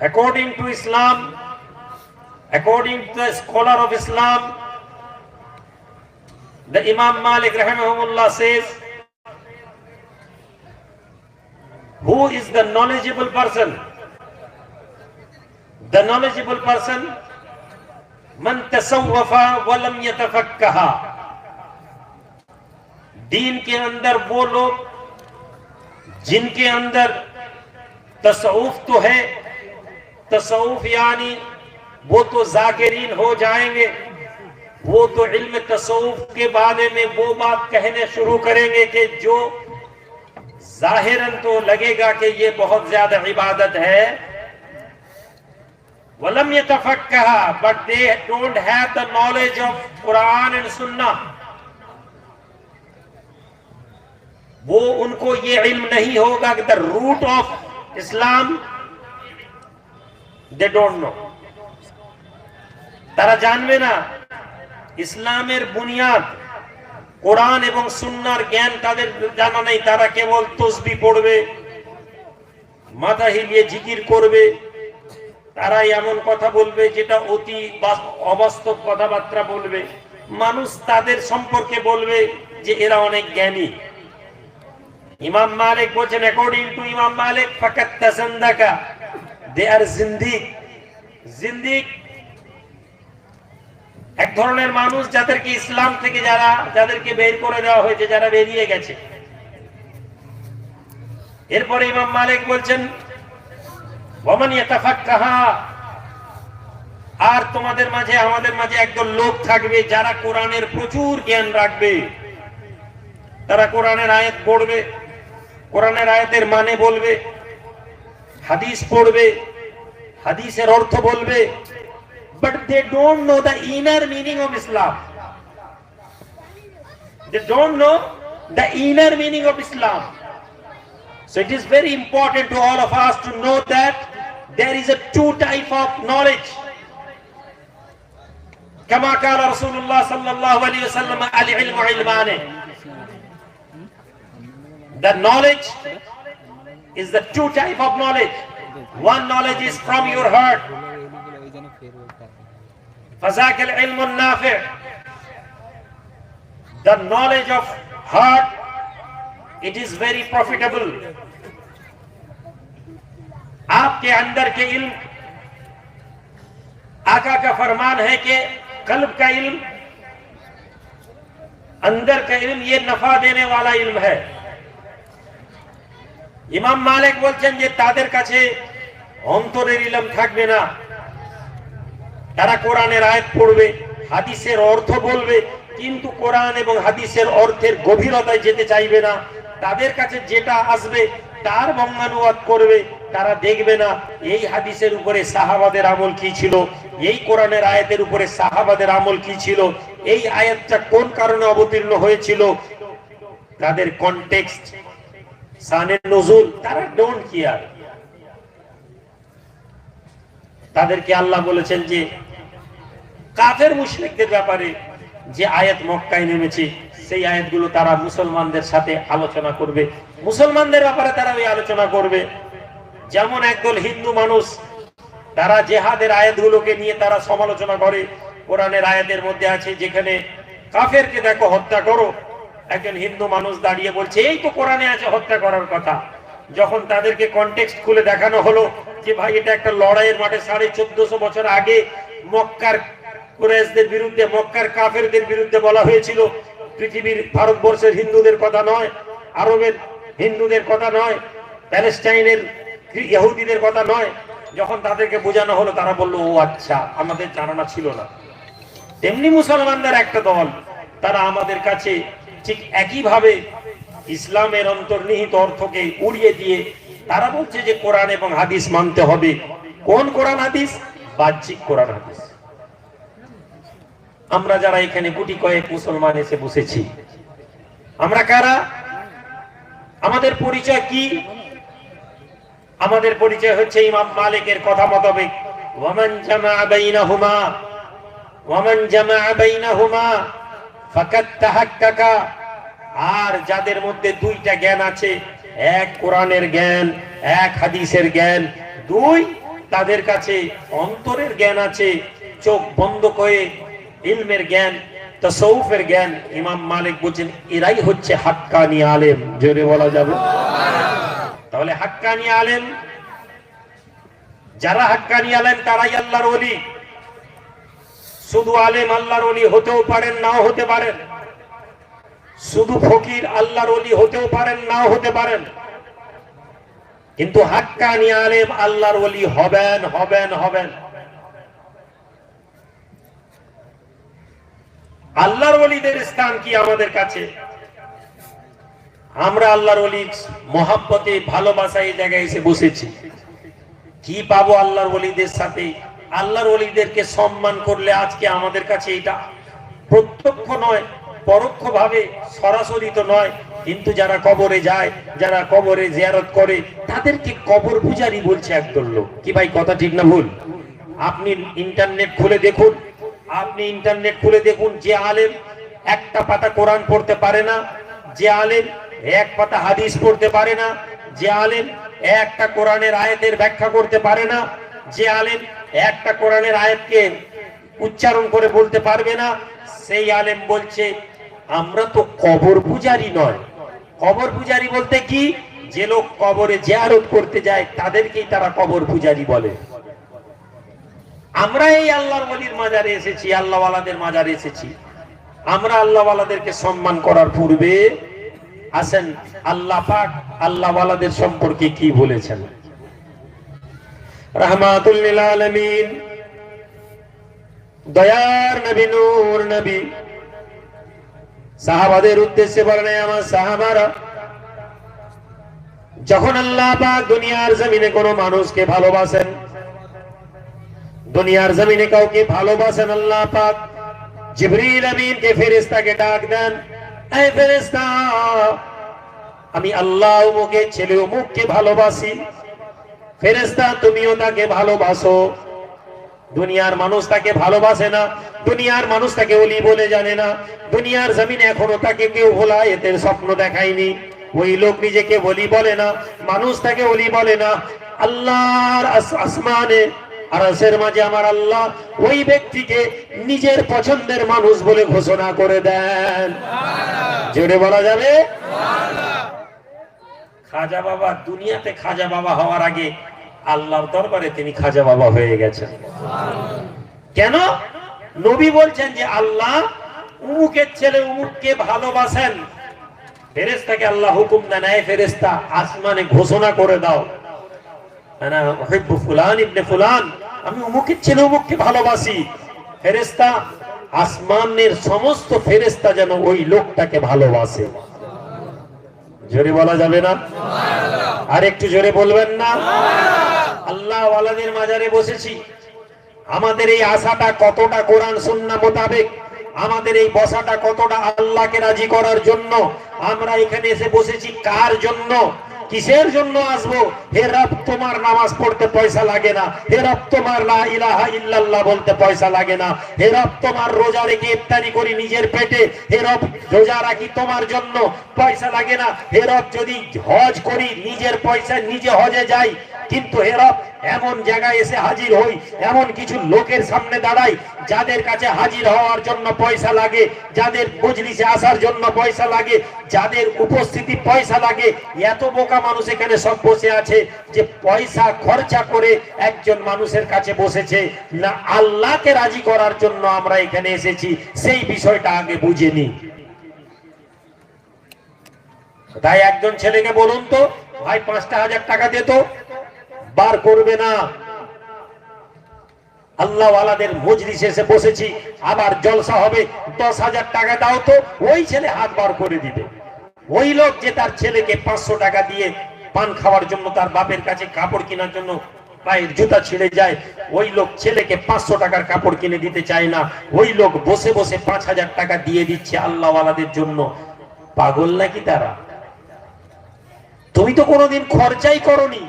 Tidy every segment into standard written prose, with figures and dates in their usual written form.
According to Islam, according to the scholar of Islam, the Imam Malik rahimahullah says, who is the knowledgeable person? The knowledgeable person, man tasawwafa wa lam yatafakkaha. दीन के अंदर वो लोग जिनके अंदर तसव्वुफ तो है, तसव्वुफ यानी वो तो जाकिरीन हो जाएंगे, वो तो इल्म तसव्वुफ के बारे में वो बात कहने शुरू करेंगे कि जो जाहिरन तो लगेगा कि ये बहुत ज्यादा इबादत है, वलम यतफक्कहा, but they don't have the knowledge of Quran and सुन्ना। वो उनको ये इल्म नहीं होगा कि the root of Islam they don't know. তারা জানবে না ইসলামের বুনিয়াদ কোরআন এবং সুন্নাহর জ্ঞান তাদের জানা নেই। তারা কেবল তসবিহ পড়বে, মাথা হিলিয়ে জিকির করবে, তারা এমন কথা বলবে যেটা অতি অবাস্তব কথাবার্তা বলবে। মানুষ তাদের সম্পর্কে বলবে যে এরা অনেক জ্ঞানী। ইমাম মালিক বলেন, অ্যাকর্ডিং টু ইমাম মালিক, ফাকাত তাসান্দাকা, দে আর জিন্দিক। জিন্দিক এক ধরনের মানুষ যাদেরকে ইসলাম থেকে যাদেরকে বের করে দেওয়া হয়েছে, যারা বেরিয়ে গেছে। এরপরে ইমাম মালিক বলছেন, ওয়ামান ইয়াতাফাক্কাহা, আর তোমাদের মাঝে আমাদের মাঝে একদল লোক থাকবে যারা কোরআনের প্রচুর জ্ঞান রাখবে। তারা কোরআনের আয়াত পড়বে, কোরআনের আয়াতের মানে বলবে, হাদিস পড়বে, হাদিসের অর্থ বলবে, but they don't know the inner meaning of Islam. They don't know the inner meaning of Islam. So it is very important to all of us to know that there is a two type of knowledge. كما قال رسول الله صلى الله عليه وسلم, العلم علمان. The knowledge is the two type of knowledge. One knowledge is from your heart, فذاك العلم النافع. The knowledge of heart, it is very profitable. आपके अंदर के इल्म, आका का फरमान है कि कल्ब का इल्म, अंदर का इल्म, ये नफा देने वाला इल्म है। ইমাম মালিক বলছেন যে তাদের কাছে অন্তরের ইলম থাকবে না। তারা কোরআনের আয়াত পড়বে, হাদিসের অর্থ বলবে, কিন্তু কোরআন এবং হাদিসের অর্থের গভীরতায় যেতে চাইবে না। তাদের কাছে যেটা আসবে তার বঙ্গানুবাদ করবে। তারা দেখবে না এই হাদিসের উপরে সাহাবাদের আমল কি ছিল, এই কোরআনের আয়াতের উপরে সাহাবাদের আমল কি ছিল, এই আয়াতটা কোন কারণে অবতীর্ণ হয়েছিল, তাদের কনটেক্সট, শানে নুজুল, তারা ডোন্ট কেয়ার। তাদেরকে আল্লাহ বলেছেন যে কাফের মুশরিকদের ব্যাপারে যে আয়াত মক্কায় নেমেছে সেই আয়াতগুলো তারা মুসলমানদের সাথে আলোচনা করবে, মুসলমানদের ব্যাপারে তারা ওই আলোচনা করবে। যেমন একদল হিন্দু মানুষ, তারা জেহাদের আয়াতগুলোকে নিয়ে তারা সমালোচনা করে। কোরআনের আয়াতের মধ্যে আছে যেখানে কাফেরকে দেখো হত্যা করো, একজন হিন্দু মানুষ দাঁড়িয়ে বলছে এই তো কোরআনে আছে হত্যা করার কথা। যখন তাদেরকে কনটেক্সট খুলে দেখানো হলো যে ভাই এটা একটা লড়াইয়ের মাঠে 1450 বছর আগে মক্কার কুরাইশদের বিরুদ্ধে, মক্কার কাফেরদের বিরুদ্ধে বলা হয়েছিল, পৃথিবীর ভারতবর্ষের হিন্দুদের কথা নয়, আরবের হিন্দুদের কথা নয়, প্যালেস্টাইনের ইহুদিদের কথা নয়। যখন তাদেরকে বোঝানো হলো তারা বলল ও আচ্ছা, আমাদের জানা ছিল না। তেমনি মুসলমানদের একটা দল, তারা আমাদের কাছে ঠিক একইভাবে ইসলামের অন্তর্নিহিত অর্থকে উড়িয়ে দিয়ে তারা বলছে যে কোরআন এবং হাদিস মানতে হবে। কোন কোরআন হাদিস? বাহ্যিক কোরআন হাদিস। আমরা যারা এখানে কোটি কয়েক মুসলমান এসে বসেছি, আমরা কারা? আমাদের পরিচয় কি? আমাদের পরিচয় হচ্ছে ইমাম মালিকের কথা মোতাবেক, ওয়ামান জামা বাইনাহুমা, ওয়ামান জামা বাইনাহুমা ফাকাত তাহাক্কাকা। আর যাদের মধ্যে দুইটা জ্ঞান আছে, এক কোরআনের জ্ঞান, এক হাদিসের জ্ঞান, দুই তাদের কাছে অন্তরের জ্ঞান আছে, চোখ বন্ধ করে ইলমের জ্ঞান, তাসাউফের জ্ঞান। ইমাম মালিক বলছেন এরাই হচ্ছে হাক্কানি আলেম। জোরে বলা যাবে? তাহলে হাক্কানি আলেম, যারা হাক্কানি আলেম তারাই আল্লাহর ওলি। শুধু আলেম আল্লাহর ওলি হতেও পারেন, নাও হতে পারেন। শুধু ফকির আল্লাহর ওলি হতেও পারেন, নাও হতে পারেন। কিন্তু হাক্কানি আলেম আল্লাহর ওলি হবেন, হবেন, হবেন। আল্লাহর ওলিদের স্থান কি আমাদের কাছে? আমরা আল্লাহর ওলির মহাব্বতে, ভালোবাসায় এই জায়গায় এসে বসেছি। কি পাবো আল্লাহর ওলিদের সাথে? আল্লাহর ওলিদেরকে সম্মান করলে আজকে আমাদের কাছে এটা প্রত্যক্ষ নয়, পরোক্ষ ভাবে, সরাসরি তো নয়, কিন্তু যারা কবরে যায়, যারা কবরে জিয়ারত করে, তাদেরকে কবর পূজারি বলছে একদল লোক। কি ভাই কথা ঠিক না ভুল? আপনি ইন্টারনেট খুলে দেখুন, যে আলেম একটা পাতা কোরআন পড়তে পারে না, যে আলেম এক পাতা হাদিস পড়তে পারে না, যে আলেম একটা কোরআনের আয়াতের ব্যাখ্যা করতে পারে না, যে আলেম একটা কোরআনের আয়াতকে উচ্চারণ করে বলতে পারবে না, সেই আলেম বলছে আমরা তো কবর পূজারি নয়। কবর পূজারি বলতে কি? যে লোক কবরে জিয়ারত করতে যায় তাদেরকেই তারা কবর পূজারি বলে। আমরা এই আল্লাহর ওলির মাজারে এসেছি, আল্লাহওয়ালাদের মাজারে এসেছি। আমরা আল্লাহওয়ালাদেরকে সম্মান করার পূর্বে আসেন আল্লাহ পাক আল্লাহওয়ালাদের সম্পর্কে কি বলেছেন। রাহমাতুল লিল আলামিন, দয়ার নবী, নূর নবী সাহাবাদের উদ্দেশ্যে বলেন, আমার সাহাবারা, যখন আল্লাহ পাক দুনিয়ার জমিনে কোনো মানুষকে ভালোবাসেন, দুনিয়ার জমিনে কাউকে ভালোবাসেন, আল্লাহ পাক জিবরিল আমিনকে ফেরেশতাকে ডাক দেন, এই ফেরেশতা, আমি আল্লাহ অমুকের ছেলে অমুককে ভালোবাসি। ফেরেশতা তুমিও তাকে ভালোবাসো। দুনিয়ার মানুষ তাকে ভালোবাসে না, দুনিয়ার মানুষ তাকে ওলি বলে জানে না, দুনিয়ার জমিনে এখনো তাকে কেউ ভোলায়েতের স্বপ্ন দেখায়নি। ওই লোক নিজেকে ওলি বলে না, মানুষ তাকে ওলি বলে না। আল্লাহর আসমানে আরশের মাঝে আমার আল্লাহ ওই ব্যক্তিকে নিজের পছন্দের মানুষ বলে ঘোষণা করে দেন। জোরে বলা যাবে? খাজা বাবা দুনিয়াতে খাজা বাবা হওয়ার আগে আল্লাহর দরবারে তিনি খাজা বাবা হয়ে গেছেন। কেন? নবী বলছেন যে আল্লাহ উমুকের ছেলে উমুককে ভালোবাসেন। ফেরেশতাকে আল্লাহ হুকুম দেন, এই ফেরেশতা আসমানে ঘোষণা করে দাও, আনা উহিব্বু ফুলান ইবনে ফুলান, আমি উমুকের ছেলে উমুককে ভালোবাসি। ফেরেশতা, আসমানের সমস্ত ফেরেশতা যেন ওই লোকটাকে ভালোবাসে। জোরে বলা যাবে না? আর একটু জোরে বলবেন না? আল্লাহ ওয়ালাদের মাজারে বসেছি। আমাদের এই আশাটা কতটা কোরআন সুন্নাহ মোতাবেক, আমাদের এই বসাটা কতটা আল্লাহকে রাজি করার জন্য। আমরা এখানে এসে বসেছি কার জন্য, কিসের জন্য আসবো? হে রব, তোমার নামাজ পড়তে পয়সা লাগে না। হে রব, তোমার লা ইলাহা ইল্লাল্লাহ বলতে পয়সা লাগে না। হে রব, তোমার রোজা রেখে ইফতারি করি নিজের পেটে। হে রব, রোজা রাখি তোমার জন্য, পয়সা লাগে না। হে রব, যদি হজ করি নিজের পয়সা নিজে হজে যাই, কিন্তু হে রব এমন জায়গায় এসে হাজির হই, এমন কিছু লোকের সামনে দাঁড়াই যাদের কাছে হাজির হওয়ার জন্য পয়সা লাগে, যাদের মজলিসে আসার জন্য পয়সা লাগে, যাদের উপস্থিতি পয়সা লাগে। এত বোকা মানুষ এখানে সব বসে আছে যে পয়সা খরচা করে একজন মানুষের কাছে বসেছে না, আল্লাহকে রাজি করার জন্য আমরা এখানে এসেছি, সেই বিষয়টা আগে বুঝে নি। তাই একজন ছেলেকে বলুন তো, ভাই 5,000 টাকা দে তো, বার করবে না। আল্লাহ ওয়ালাদের মজলিসে এসে বসেছি, আবার জলসা হবে, 10,000 টাকা দাও তো, ওই ছেলে হাত বার করে দিবে। ওই লোক যে তার ছেলেকে 500 টাকা দিয়ে পান খাওয়ার জন্য, তার বাপের কাছে কাপড় কেনার জন্য পায়ের জুতা ছিঁড়ে যায়, ওই লোক ছেলেকে 500 টাকার কাপড় কিনে দিতে চায় না। ওই লোক বসে বসে 5,000 টাকা দিয়ে দিচ্ছে আল্লাহ ওয়ালাদের জন্য। পাগল নাকি তারা? তুমি তো কোনোদিন খরচাই করনি,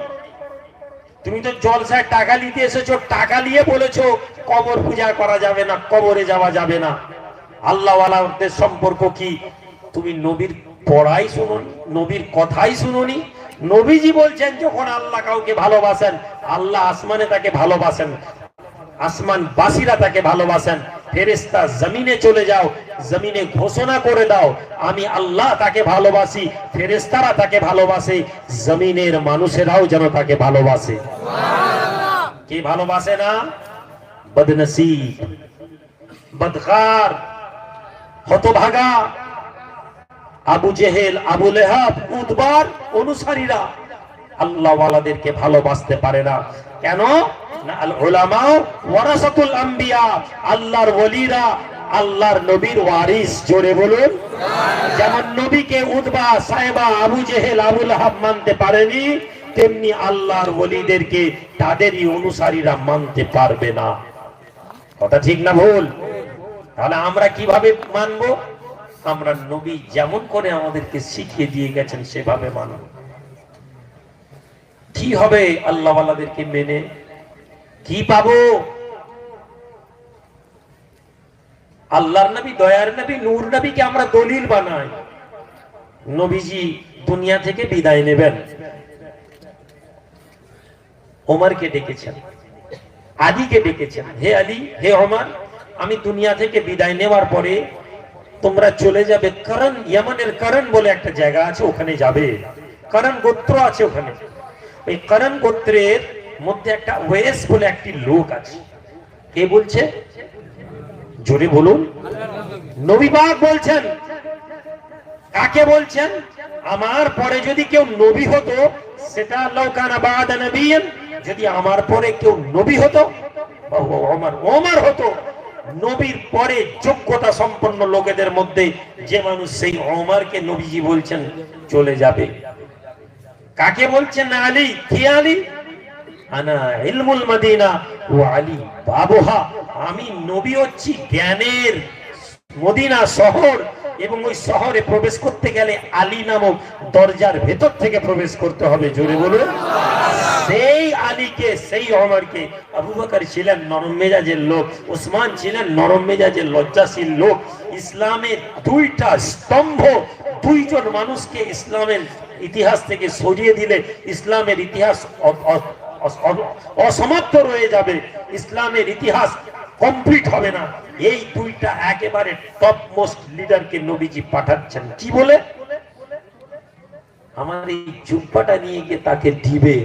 তুমি তো জলসায় টাকা নিতে এসেছো, টাকা নিয়ে বলেছো কবর পূজা করা যাবে না, কবরে যাওয়া যাবে না। আল্লাহ ওয়ালাদের সম্পর্ক কি? তুমি নবীর পড়াই শুনোনি, নবীর কথাই শুনোনি, নবীজি বলছেন যখন আল্লাহ কাউকে ভালোবাসেন, আল্লাহ আসমানে তাকে ভালোবাসেন, আসমান বাসীরা তাকে ভালোবাসেন। ফেরেশতা জমিনে চলে যাও, জমিনে ঘোষণা করে দাও আমি আল্লাহ তাকে ভালোবাসি, ফেরেশতারা তাকে ভালোবাসে, জমিনের মানুষেরাও যেন তাকে ভালোবাসে। কে ভালোবাসে না? বদনসিব, বদকার, হতভাগা, আবু জেহেল, আবু লেহাব, উতবার অনুসারীরা আল্লাহ ওয়ালাদেরকে ভালোবাসতে পারে না। কেন? না, আল উলামা ওয়ারাসাতুল আম্বিয়া, আল্লাহর ওলিরা আল্লাহর নবীর ওয়ারিস। জোরে বলুন। যেমন নবীকে উতবা, সাইবা, আবু জেহেল, আবু লাহাব মানতে পারেনি, তেমনি আল্লাহর ওলিদেরকে তাদেরই অনুসারীরা মানতে পারবে না। কথা ঠিক না ভুল? তাহলে আমরা কিভাবে মানবো? আমরা নবী যেমন করে আমাদেরকে শিখিয়ে দিয়ে গেছেন সেভাবে মানব। কি হবে আল্লাহ ওয়ালাদেরকে মেনে? কি পাবো? আল্লাহর নবী, দয়ার নবী, নূর নবীকে আমরা দলিল বানাই। নবীজি দুনিয়া থেকে বিদায় নেবেন, ওমরকে ডেকেছেন, আলীকে ডেকেছেন, হে আলী, হে ওমর, আমি দুনিয়া থেকে বিদায় নেওয়ার পরে তোমরা চলে যাবে করণ, ইয়ামানের করণ বলে একটা জায়গা আছে, ওখানে যাবে। করণ গোত্র আছে ওখানে। ওই করণ গোত্রের মধ্যে একটা ওয়েস বলে একটি লোক আছে। কে বলছে? জোরে বলুন। নবী পাক বলছেন। কাকে বলছেন? আমার পরে যদি কেউ নবী হতো, সেটা লাউকানা বা'দা নবিয়্যান, যদি আমার পরে কেউ নবী হতো, ওমর হতো। নবীর পরে যোগ্যতা সম্পন্ন লোকেদের মধ্যে যে মানুষ, সেই ওমরকে নবীজি বলছেন চলে যাবে। কাকে বলছেন? আলী। কে আলী? আনা ইলমুল মদিনা ওয়া আলী বাবুহা, আমি নবী হচ্ছি জ্ঞানের মদিনা শহর, এবং ওই শহরে প্রবেশ করতে গেলে আলী নামক দরজার ভেতর থেকে প্রবেশ করতে হবে। জোরে বলুন। সেই আলীকে, সেই ওমরকে, আবু বকর ছিলেন নরম মেজাজের লোক, উসমান ছিলেন নরম মেজাজের লজ্জাশীল লোক। ইসলামের দুইটা স্তম্ভ, দুইজন মানুষকে ইসলামের ইতিহাস থেকে সরিয়ে দিলে ইসলামের ইতিহাস অসমাপ্ত রয়ে যাবে, ইসলামের ইতিহাস কমপ্লিট হবে না। এই দুইটা একেবারে টপ মোস্ট লিডারকে নবীজি পাঠাচ্ছেন। কি বলে? আমার এই জুব্বাটা নিয়ে গিয়ে তাকে দিবে,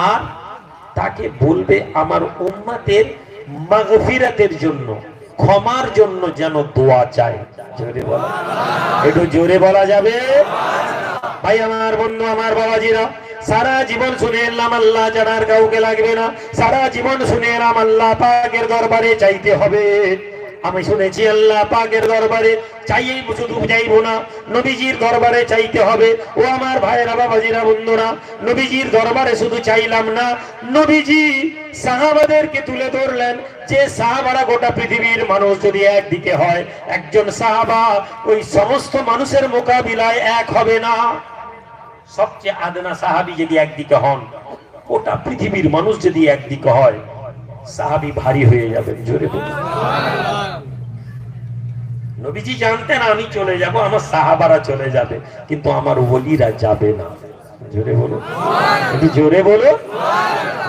আর তাকে বলবে আমার উম্মতের মাগফিরাতের জন্য, ক্ষমার জন্য যেন দোয়া চায়। জোরে বলা, একটু জোরে বলা যাবে? ভাই আমার, বন্ধু আমার, বাবাজিরা, সারা জীবন শুনে এলাম আল্লাহ জানার কাউকে লাগবে না। সারা জীবন শুনে এলাম আল্লাহ পাকের দরবারে চাইতে হবে। আমি শুনেছি আল্লাহ পাকের দরবারে চাইয়েই শুধু যাইবো না, নবীজির দরবারে চাইতে হবে। ও আমার ভাইয়েরা, বাবাজিরা, বন্ধুরা, নবীজির দরবারে শুধু চাইলাম না, নবীজি সাহাবাদেরকে তুলে ধরলেন যে সাহাবারা গোটা পৃথিবীর মানুষ যদি একদিকে হয়, একজন সাহাবা ওই সমস্ত মানুষের মোকাবিলায় এক হবে না। সবচেয়ে আদনা সাহাবী যদি একদিকে হন, গোটা পৃথিবীর মানুষ যদি একদিকে হয়, সাহাবী ভারী হয়ে যাবেন। জোরে বলুন। নবীজি জানতেন আমি চলে যাব, আমার সাহাবারা চলে যাবে, কিন্তু আমার ওলিরা যাবে না। জোরে বলো, জোরে বলো।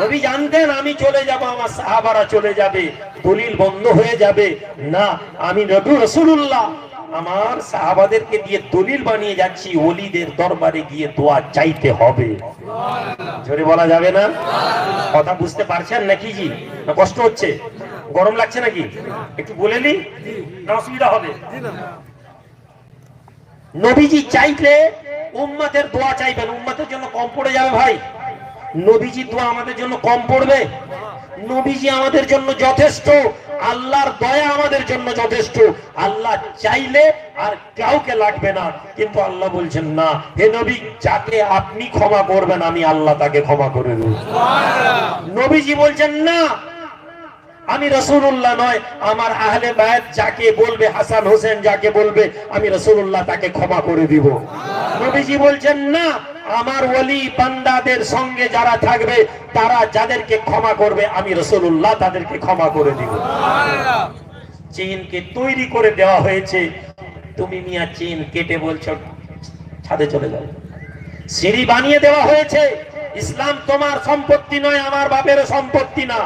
নবী জানতেন আমি চলে যাব, আমার সাহাবারা চলে যাবে, দলিল বন্ধ হয়ে যাবে না। আমি নবী রাসূলুল্লাহ আমার সাহাবাদেরকে দিয়ে দলিল বানিয়ে যাচ্ছি, ওলিদের দরবারে গিয়ে দোয়া চাইতে হবে। জোরে বলা যাবে না? কথা বুঝতে পারছেন নাকি জি? না কষ্ট হচ্ছে? গরম লাগছে নাকি? একটু বলে নি, না অসুবিধা হবে? নবীজি চাইলে উম্মতের দোয়া চাইবেন, উম্মতের জন্য কম পড়ে যাবে ভাই? নবীজি দোয়া আমাদের জন্য কম পড়বে? নবীজি আমাদের জন্য যথেষ্ট, আল্লাহর দয়া আমাদের জন্য যথেষ্ট। আল্লাহ চাইলে আর কাউকে লাগবে না, কিন্তু আল্লাহ বলছেন না, হে নবী, যাকে আপনি ক্ষমা করবেন আমি আল্লাহ তাকে ক্ষমা করে দেব। নবীজি বলছেন না, আমি রাসূলুল্লাহ নয়, আমার আহলে বায়ত যাকে বলবে, হাসান হোসেন যাকে বলবে, আমি রাসূলুল্লাহ তাকে ক্ষমা করে দিব। নবীজি বলছেন না, আমার ওলি বান্দাদের সঙ্গে যারা থাকবে, তারা যাদেরকে ক্ষমা করবে, আমি রাসূলুল্লাহ তাদেরকে ক্ষমা করে দিব। চেইনকে তৈরি করে দেওয়া হয়েছে, তুমি মিয়া চেইন কেটে বলছো ছাদে চলে যাও। সিঁড়ি বানিয়ে দেওয়া হয়েছে। ইসলাম তোমার সম্পত্তি নয়, আমার বাপের সম্পত্তি না।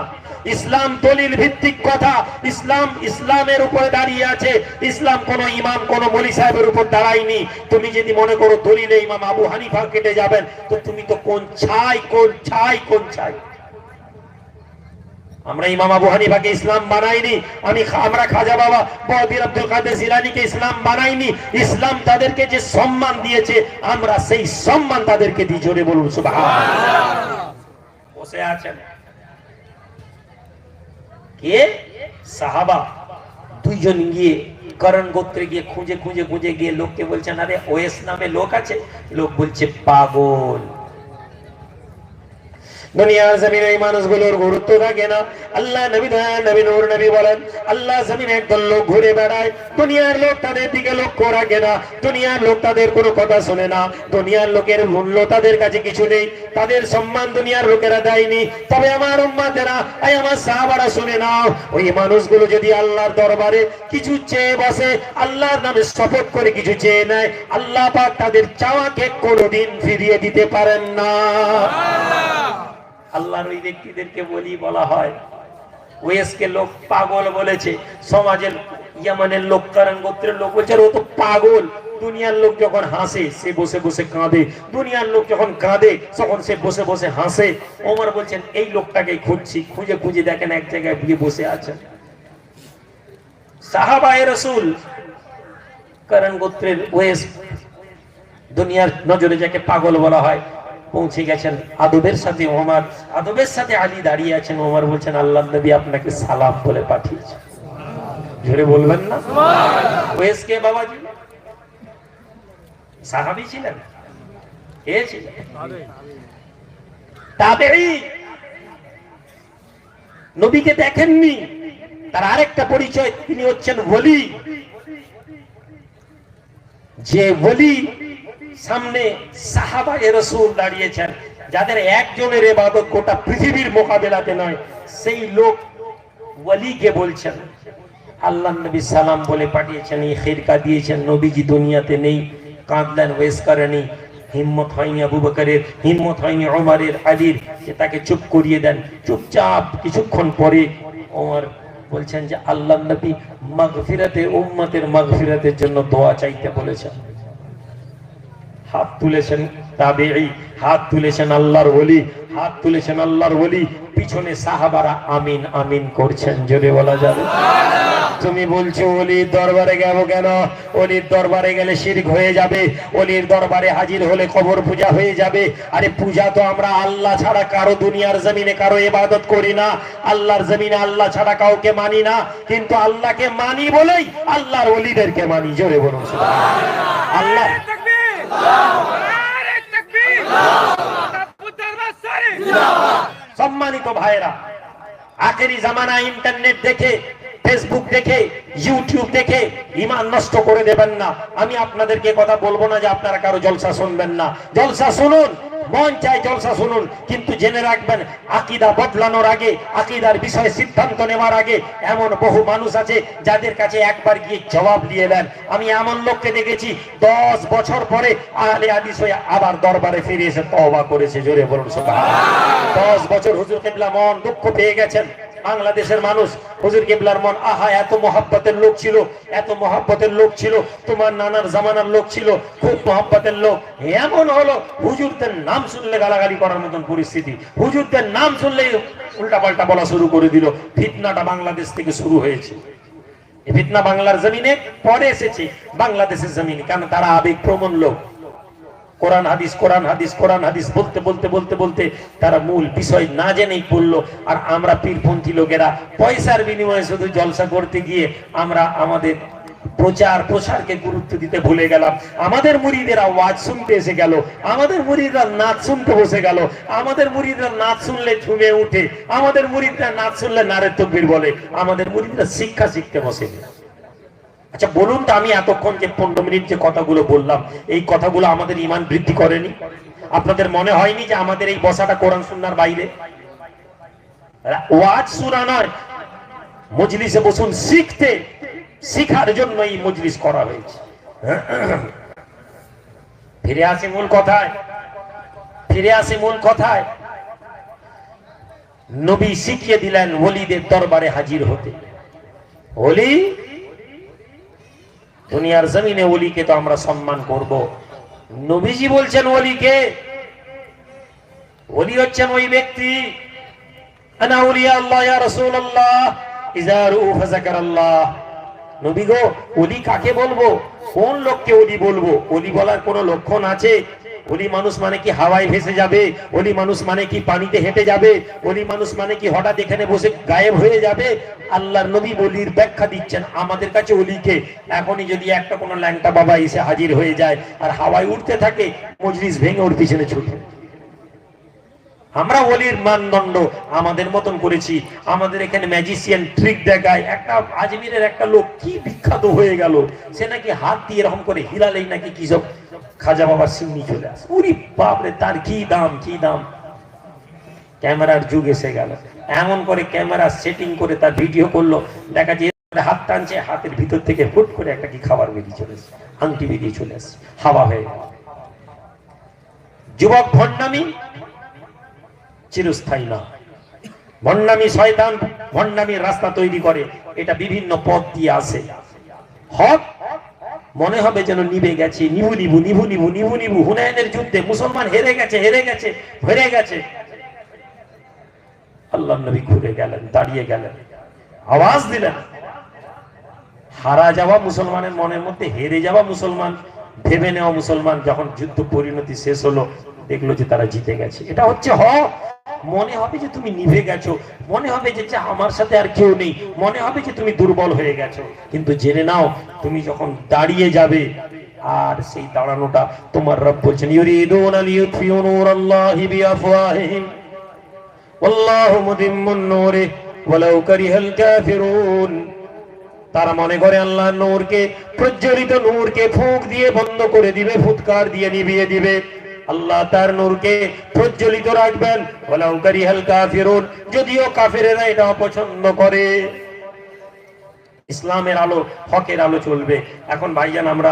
ইসলাম দলিল ভিত্তিক কথা। ইসলাম ইসলামের উপরে দাঁড়িয়ে আছে। ইসলাম কোন ইমাম কোন মলি সাহেবের উপর দাঁড়ায়নি। তুমি যদি মনে করো দলিলে ইমাম আবু হানিফা কেটে যাবেন, তো তুমি তো কোন ছাই কোন ছাই কোন ছাই। আমরা ইমাম আবু হানিফাকে ইসলাম বানাইনি, আমরা খাজা বাবা বদির আব্দুল কাদের জিলানীকে ইসলাম বানাইনি। ইসলাম তাদেরকে যে সম্মান দিয়েছে, আমরা সেই সম্মান তাদেরকে দিই। জোরে বলুন সুবহানাল্লাহ। বসে আছেন কে? সাহাবা দুইজন গিয়ে করণ গোত্রে গিয়ে খুঁজে খুঁজে খুঁজে গিয়ে লোককে বলছেন, আরে ওয়েস নামে লোক আছে। লোক বলছে পাগল। দুনিয়ার জমিনে এই মানুষগুলোর গুরুত্ব থাকে না। আল্লাহ নবী নবী নূর নবী বলেন, আল্লাহ জমিনে একদল লোক ঘুরে বেড়ায়, দুনিয়ার লোক তাদের দিকে লক্ষ্য রাখে না, দুনিয়ার লোক তাদের কোনো কথা শোনে না, দুনিয়ার লোকের মূল্য তাদের কাছে কিছু নেই, তাদের সম্মান দুনিয়ার লোকেরা দেয়নি। তবে আমার উম্মতেরা, আমার সাহাবারা শুনে নাও, ওই মানুষগুলো যদি আল্লাহর দরবারে কিছু চেয়ে বসে, আল্লাহর নামে শপথ করে কিছু চেয়ে নেয়, আল্লাহ পাক তাদের চাওয়াকে কোনোদিন ফিরিয়ে দিতে পারেন না। আল্লাহর ওই ব্যক্তিদেরকে বলা হয়, ওয়েসকে লোক পাগল বলেছে। সমাজের ইয়ামানের লোক, কারণ গোত্রের লোক বলছে ও তো পাগল। দুনিয়ার লোক যখন হাসে সে বসে বসে কাঁদে, দুনিয়ার লোক যখন কাঁদে তখন সে বসে বসে হাসে। ওমর বলছেন এই লোকটাকে খুঁজছি, খুঁজে খুঁজে দেখেন এক জায়গায় গিয়ে বসে আছেন। সাহাবায়ে রাসূল কারণ গোত্রের ওয়েস, দুনিয়ার নজরে যাকে পাগল বলা হয়, পৌঁছে গেছেন। আদবের সাথে ওমর, আদবের সাথে আলী দাঁড়িয়ে আছেন। ওমর বলছেন আল্লাহর নবী আপনাকে সালাম বলে পাঠিয়েছে। জোরে বলবেন না সুবহানাল্লাহ। ওয়েস কে বাবাজি? সাহাবী ছিলেন, কে ছিলেন? তাবেঈ। নবীকে দেখেননি, তার আরেকটা পরিচয়, তিনি হচ্ছেন ওলি। যে ওলি সামনে সাহাবায়ে রাসূল দাঁড়িয়েছেন, যাদের একজনের ইবাদত গোটা পৃথিবীর মোকাবেলাতে নয়, সেই লোক ওলিকে বলছেন আল্লাহর নবী সালাম বলে পাঠিয়েছেন, এই খিরকা দিয়েছেন। নবীজি দুনিয়াতে নেই, কাঁদলেন ওয়েস করেনি, হিম্মত হয়নি আবু বকরের, হিম্মত হয়নি ওমরের, আলীর, যে তাকে চুপ করিয়ে দেন। চুপচাপ কিছুক্ষণ পরে ওমর বলছেন যে আল্লাহর নবী মাগফিরাতে, উম্মতের মাগফিরাতের জন্য দোয়া চাইতে বলেছেন। হাত তুলেছেন তাবেঈ, হাত তুলেছেন আল্লাহর ওলি, হাত তুলেছেন আল্লাহর ওলি। পিছনে সাহাবারা আমিন আমিন করছেন। জোরে বলা যাবে সুবহানাল্লাহ। তুমি বলছো ওলির দরবারে যাব কেন? ওলির দরবারে গেলে শিরক হয়ে যাবে, ওলির দরবারে হাজির হলে কবর পূজা হয়ে যাবে। আরে পূজা তো আমরা আল্লাহ ছাড়া কারো দুনিয়ার জমিনে কারো ইবাদত করি না, আল্লাহর জমিনে আল্লাহ ছাড়া কাউকে মানি না, কিন্তু আল্লাহকে মানি বলেই আল্লাহর ওলিদেরকে মানি। জোরে বলুন সুবহানাল্লাহ। আল্লাহ সম্মানিত ভাইরা, আখেরি জামানা ইন্টারনেট দেখে, ফেসবুক দেখে, ইউটিউব দেখে ঈমান নষ্ট করে দেবেন না। আমি আপনাদেরকে কথা বলবো না যে আপনারা কারো জলসা শুনবেন না, জলসা শুনুন, মন চাই জলসা শুনুন, কিন্তু জেনে রাখবেন আকীদা বদলানোর আগে, আকীদার বিষয়ে সিদ্ধান্ত নেওয়ার আগে এমন বহু মানুষ আছে যাদের কাছে একবার গিয়ে জবাব দিয়ে দেন। আমি এমন লোককে দেখেছি 10 বছর পরে আহলে হাদিস হয়ে আবার দরবারে ফিরে এসে তওবা করেছে। জোরে বলুন সুবহানাল্লাহ। 10 বছর হুজুর কিবলা মন দুঃখ পেয়ে গেছেন। বাংলাদেশের মানুষ হুজুর কিবলার মন, আহা এত মহব্বতের লোক ছিল, এত মহব্বতের লোক ছিল, তোমার নানার জামানার লোক ছিল, খুব মহব্বতের লোক। এমন হলো হুজুরদের নাম শুনলে গালাগালি করার মতন পরিস্থিতি, হুজুরদের নাম শুনলে উল্টা পাল্টা বলা শুরু করে দিল। ফিতনাটা বাংলাদেশ থেকে শুরু হয়েছে। এই ফিতনা বাংলার জমিনে পরে এসেছে, বাংলাদেশের জমিনে, কারণ তারা আবেগপ্রবণ লোক। কোরআন হাদিস, কোরআন হাদিস, কোরআন হাদিস বলতে বলতে বলতে বলতে তারা মূল বিষয় না জেনেই পড়লো। আর আমরা পীরপন্থী লোকেরা পয়সার বিনিময়ে শুধু জলসা করতে গিয়ে আমরা আমাদের প্রচার প্রসারকে গুরুত্ব দিতে ভুলে গেলাম। আমাদের মুরিদেরা ওয়াজ শুনতে এসে গেল, আমাদের মুরিদরা নাচ শুনতে বসে গেল, আমাদের মুরিদরা নাচ শুনলে ঝুমে উঠে, আমাদের মুরিদরা নাচ শুনলে নারে তাকবীর বলে, আমাদের মুরিদরা শিক্ষা শিখতে বসে। আচ্ছা বলুন তো, আমি এতক্ষণ যে 15 মিনিট যে কথাগুলো বললাম, এই কথাগুলো আমাদের ঈমান বৃদ্ধি করেনি? আপনাদের মনে হয়নি যে আমাদের এই বসাটা কোরআন সুন্নাহর বাইরে? ওয়াজ শোনা নয়, মজলিসে বসুন শিখতে, শিখার জন্য এই মজলিস করা হয়েছে। ফিরে আসি মূল কথায়। ফিরে আসে মূল কথায়। নবী শিখিয়ে দিলেন ওলিদের দরবারে হাজির হতে। ওলি দুনিয়ার জমিনে ওলিকে তো আমরা সম্মান করব, নবীজি বলছেন ওলিকে, ওলি হচ্ছেন ওই ব্যক্তি, আনা আউলিয়া আল্লাহ ইয়া রাসূলুল্লাহ ইযা রুউ ফাযাকারাল্লাহ। নবী গো, ওলি কাকে বলবো, কোন লোককে ওলি বলবো? ওলি বলার কোন লক্ষণ আছে? ওলি মানুষ মানে কি হাওয়ায় ভেসে যাবে? ওলি মানুষ মানে কি পানিতে হেঁটে যাবে? ওলি মানুষ মানে কি হঠাৎ এখানে বসে গায়েব হয়ে যাবে? আল্লাহর নবী ওলির ব্যাখ্যা দিচ্ছেন আমাদের কাছে। ওলিকে এখনই যদি একটা কোনো ল্যাংটা বাবা এসে হাজির হয়ে যায় আর হাওয়ায় উঠতে থাকে, মজলিস ভেঙে ওর পিছনে ছুটে। আমরা ওলির মানদণ্ড আমাদের মতন করেছি। আমাদের এখানে ম্যাজিশিয়ান ট্রিক দেখায়। একটা আজমিরের একটা লোক কি বিখ্যাত হয়ে গেল, সে নাকি হাত দিয়ে এরকম করে হিলালেই নাকি কি সব খাজা বাবার সিন্নি চলে আসে। উরি বাপরে, তার কি দাম, কি দাম! ক্যামেরার যুগ এসে গেল, এমন করে ক্যামেরা সেটিং করে তার ভিডিও করলো, দেখা যায় হাত টানছে, হাতের ভিতর থেকে ফুট করে একটা কি খাবার বেরিয়ে চলে আসে, আংটি বেরিয়ে চলে আসে, হাওয়া হয়ে গেল। যুবক, ভণ্ডামি চিরস্থায়ী না। ভণ্ডামি শয়তান ভণ্ডামির রাস্তা তৈরি করে, এটা বিভিন্ন পথ দিয়ে আসে। হক মনে হবে যেন নিভে গেছে, নিভু নিভু নিভু নিভু নিভু নিভু। হুনাইনের যুদ্ধে মুসলমান হেরে গেছে, হেরে গেছে, হেরে গেছে। আল্লাহর নবী ঘুরে গেলেন, দাঁড়িয়ে গেলেন, আওয়াজ দিলেন। হারা যাওয়া মুসলমানের মনের মধ্যে, হেরে যাওয়া মুসলমান, ভেবে নেওয়া মুসলমান যখন যুদ্ধ পরিণতি শেষ হলো, দেখলো যে তারা জিতে গেছে। এটা হচ্ছে হক। মনে হবে যে তুমি নিভে গেছো, মনে হবে যে আমার সাথে আর কেউ নেই, মনে হবে যে তুমি দুর্বল হয়ে গেছো। কিন্তু জেনে নাও, তুমি যখন দাঁড়িয়ে যাবে, আর সেই দাঁড়ানোটা তোমার রব বলছেন, ইউরিদুনা লিইউতফিউ নূরাল্লাহি বিআফওয়াহিহিম ওয়াল্লাহু মুতিম্মুন নূরিহি ওয়ালাউ কারিহাল কাফিরুন। তারা মনে করে আল্লাহর নূরকে, প্রজ্বলিত নূরকে ফুঁক দিয়ে বন্ধ করে দিবে, ফুৎকার দিয়ে নিভিয়ে দিবে। আল্লাহ তার নূরকে প্রজ্বলিত রাখবেন, ওয়ালাউ কারিহাল কাফিরুন, যদিও কাফেরেরা এটা অপছন্দ করে। ইসলামের আলো, হকের আলো চলবে। এখন ভাইজান, আমরা